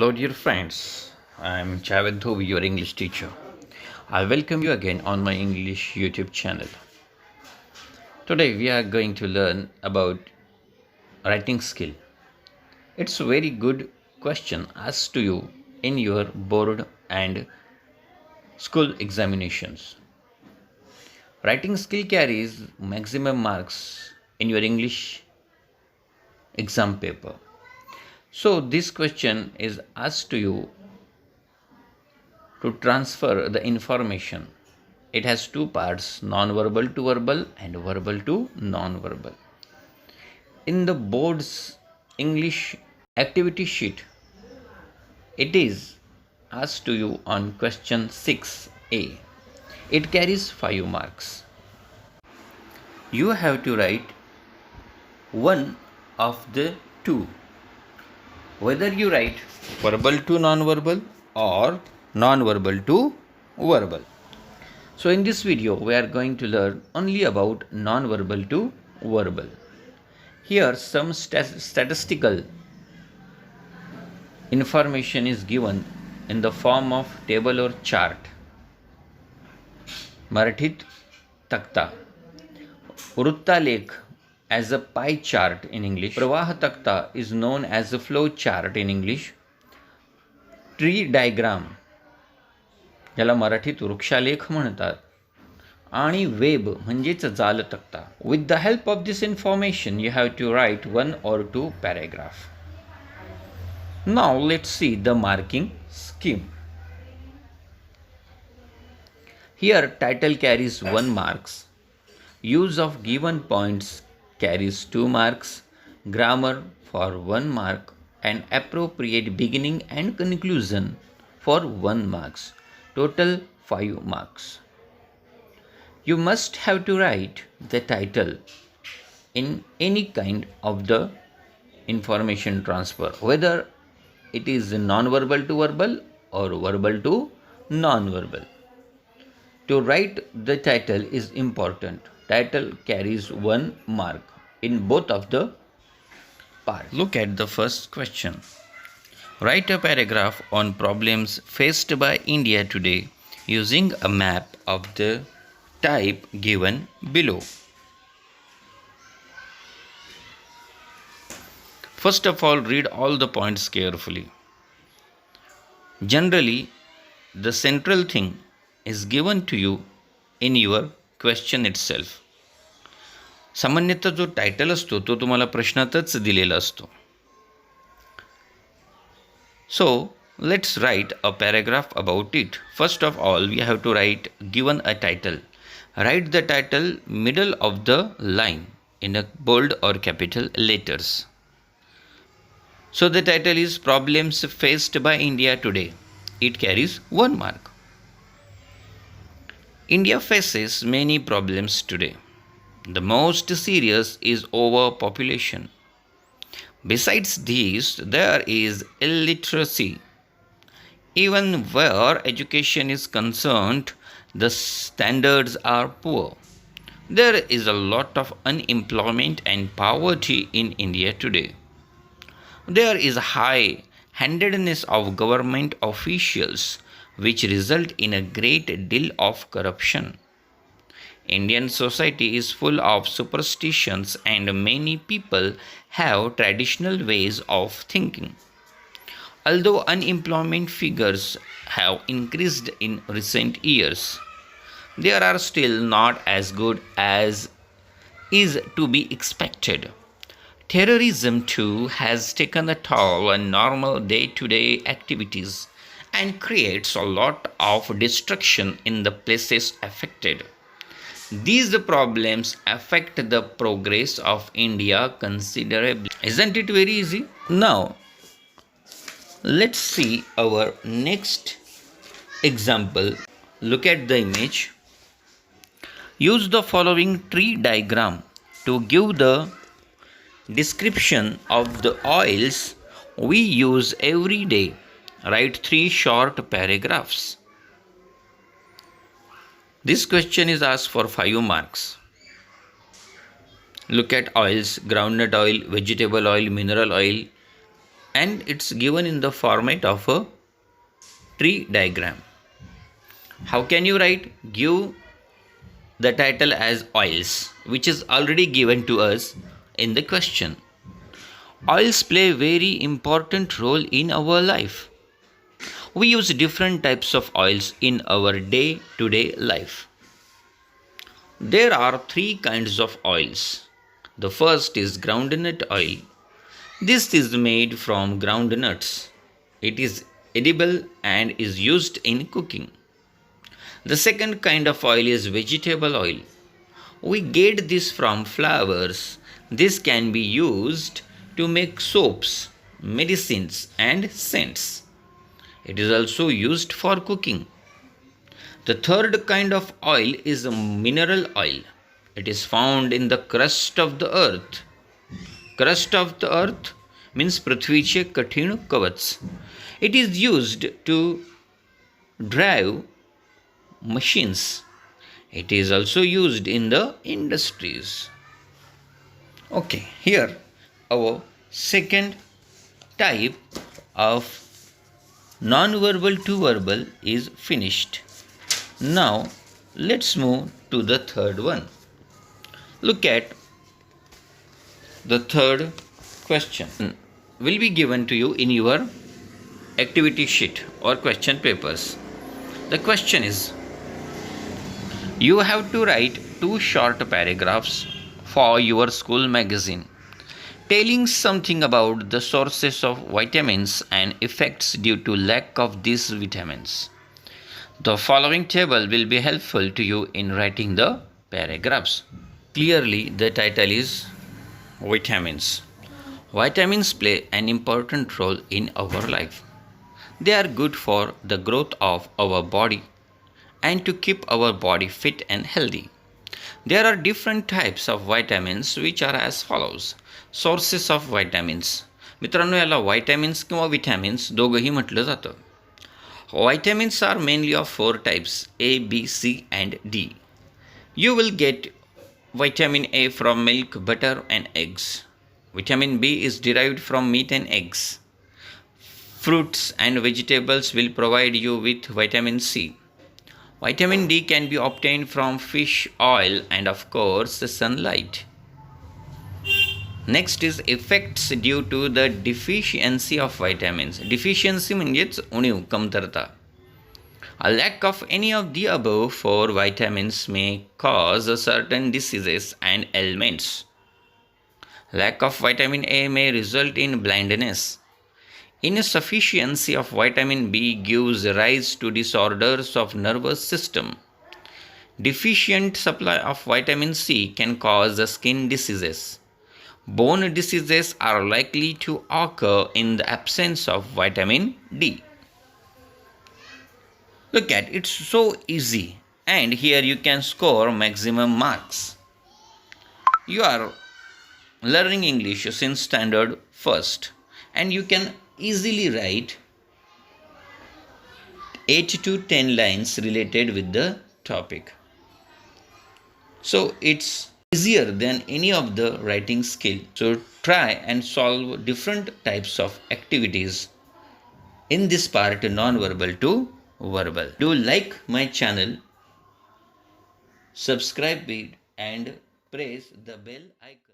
Hello, dear friends. I'm Javed Dhobi, your English teacher. I welcome you again on my English YouTube channel. Today, we are going to learn about writing skill. It's a very good question asked to you in your board and school examinations. Writing skill carries maximum marks in your English exam paper. So, this question is asked to you to transfer the information. It has two parts, non-verbal to verbal and verbal to non-verbal. In the board's English activity sheet, it is asked to you on question 6a. It carries 5 marks. You have to write one of the two. Whether you write verbal to non-verbal or non-verbal to verbal. So in this video, we are going to learn only about non-verbal to verbal. Here some statistical information is given in the form of table or chart. Marathit takta. Vruttalekh as a pie chart in English. Pravah takta is known as a flow chart in English. Tree diagram ज्याला मराठीत वृक्षालेख म्हणतात आणि web म्हणजेच जाल तक्ता. With the help of this information you have to write 1 or 2 paragraph. Now let's see the marking scheme. Here title carries 1 marks. Use of given points carries 2 marks. Grammar for 1 mark and appropriate beginning and conclusion for 1 marks. Total 5 marks. You must have to write the title in any kind of the information transfer, whether it is non-verbal to verbal or verbal to non-verbal. To write the title is important. Title carries 1 mark in both of the parts. Look at the first question. Write a paragraph on problems faced by India today using a map of the type given below. First of all, read all the points carefully. Generally, the central thing is given to you in your question itself. सामान्यतः जो title असतो तो तुम्हाला प्रश्नातच दिलेला असतो. So, let's write a paragraph about it. First of all, we have to write given a title. Write the title middle of the line in a bold or capital letters. So, the title is Problems Faced by India Today. It carries 1 mark. India faces many problems today. The most serious is overpopulation. Besides these, there is illiteracy. Even where education is concerned, the standards are poor. There is a lot of unemployment and poverty in India today. There is high handedness of government officials, which result in a great deal of corruption. Indian society is full of superstitions and many people have traditional ways of thinking. Although unemployment figures have increased in recent years, they are still not as good as is to be expected. Terrorism too has taken a toll on normal day-to-day activities and creates a lot of destruction in the places affected. These problems affect the progress of India considerably. Isn't it very easy? Now, let's see our next example. Look at the image. Use the following tree diagram to give the description of the oils we use every day. Write 3 short paragraphs. This question is asked for 5 marks. Look at oils: groundnut oil, vegetable oil, mineral oil, and it's given in the format of a tree diagram. How can you write? Give the title as oils, which is already given to us in the question. Oils play a very important role in our life. We use different types of oils in our day to day life. There are three kinds of oils. The first is groundnut oil. This is made from groundnuts. It is edible and is used in cooking. The second kind of oil is vegetable oil. We get this from flowers. This can be used to make soaps, medicines, and scents. It is also used for cooking. The third kind of oil is a mineral oil. It is found in the crust of the earth. Crust of the earth means पृथ्वीचे कठीण कवच. It is used to drive machines. It is also used in the industries. Okay, here our second type of non-verbal to verbal is finished. Now let's move to the third one. Look at the third question. Will be given to you in your activity sheet or question papers. The question is, you have to write 2 short paragraphs for your school magazine telling something about the sources of vitamins and effects due to lack of these vitamins. The following table will be helpful to you in writing the paragraphs. Clearly, the title is Vitamins. Vitamins play an important role in our life. They are good for the growth of our body and to keep our body fit and healthy. There are different types of vitamins which are as follows. Sources of vitamins. मित्रांनो याला vitamins किंवा vitamins दोघंही म्हटलं जातं. Vitamins are mainly of 4 types A, B, C and D. You will get vitamin A from milk, butter and eggs. Vitamin B is derived from meat and eggs. Fruits and vegetables will provide you with vitamin C. Vitamin D can be obtained from fish oil and of course the sunlight. Next is effects due to the deficiency of vitamins. Deficiency म्हणजेच उणीव, कमतरता. A lack of any of the above 4 vitamins may cause certain diseases and ailments. Lack of vitamin A may result in blindness. Insufficiency of vitamin B gives rise to disorders of nervous system. Deficient supply of vitamin C can cause skin diseases. Bone diseases are likely to occur in the absence of vitamin D. Look at it, it's so easy, and here you can score maximum marks. You are learning English since standard first, and you can easily write 8 to 10 lines related with the topic. So it's easier than any of the writing skill. So try and solve different types of activities in this part non-verbal to verbal. Do like my channel, subscribe it and press the bell icon.